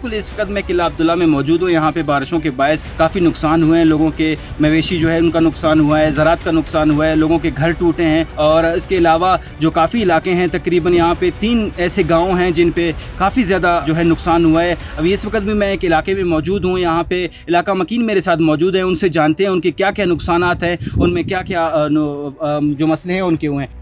बिल्कुल इस वक्त मैं किला अब्दुल्ला में मौजूद हूँ। यहाँ पे बारिशों के बायस काफ़ी नुकसान हुए हैं, लोगों के मवेशी जो है उनका नुकसान हुआ है, ज़राअत का नुकसान हुआ है, लोगों के घर टूटे हैं। और इसके अलावा जो काफ़ी इलाके हैं, तकरीबन यहाँ पे 3 ऐसे गाँव हैं जिन पे काफ़ी ज़्यादा जो है नुकसान हुआ है। अभी इस वक्त भी मैं एक इलाके में मौजूद हूँ, यहाँ पे इलाका मकीन मेरे साथ मौजूद है, उनसे जानते हैं उनके क्या क्या नुकसानात हैं, उनमें क्या क्या जो मसले हैं उनके हुए हैं।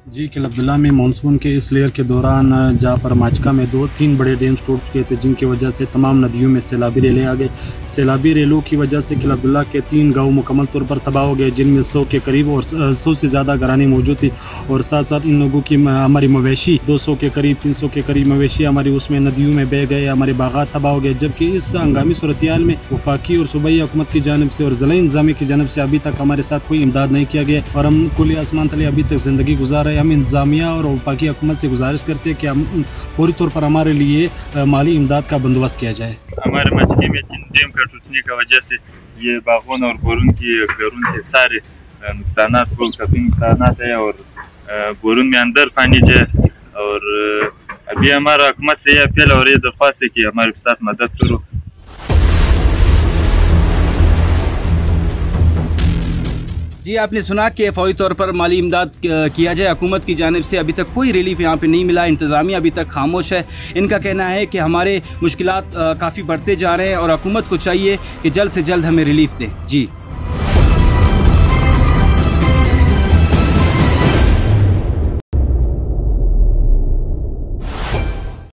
जी, किला अब्दुल्ला में मानसून के इस लेयर के दौरान जहाँ पर माचका में 2-3 बड़े डैम्स टूट चुके थे, जिनकी वजह से तमाम नदियों में सैलाबी रेले आ गए। सैलाबी रेलों की वजह से किला अब्दुल्ला के 3 गांव मुकम्मल तौर पर तबाह हो गए, जिनमें 100 के करीब और 100 से ज़्यादा घरानी मौजूद थी। और साथ साथ इन लोगों की हमारी मवेशी 200 के करीब 300 के करीब मवेशी हमारी उसमें नदियों में बह गए, हमारे बागात तबाह हो गए। जबकि इस हंगामी सूरत-ए-हाल में वफाकी और सूबाई हुकूमत की जानिब से और ज़िला इंतज़ामिया की जानिब से अभी तक हमारे साथ कोई इमदाद नहीं किया गया और हम खुले आसमान तले अभी तक ज़िंदगी गुजार रहे हैं। हम इंतज़ामिया और वफाकी हुकूमत से गुजारिश करते हैं कि हम पूरी तौर पर हमारे लिए माली इमदाद का बंदोबस्त किया जाए। हमारे मछली में डैम का टूटने की वजह से ये बागों और बोरून की घरों के सारे नुकसान को काफ़ी नुकसान है और बोरून में अंदर पानी है। और अभी हमारा हुकूमत से ये अपील और ये दरख्वास्त है कि हमारे साथ मदद करो। जी, आपने सुना कि फौरी तौर पर माली इमदाद किया जाए। हुकूमत की जानिब से अभी तक कोई रिलीफ यहाँ पे नहीं मिला। इंतज़ामिया अभी तक खामोश है। इनका कहना है कि हमारे मुश्किलात काफ़ी बढ़ते जा रहे हैं और हुकूमत को चाहिए कि जल्द से जल्द हमें रिलीफ दें। जी।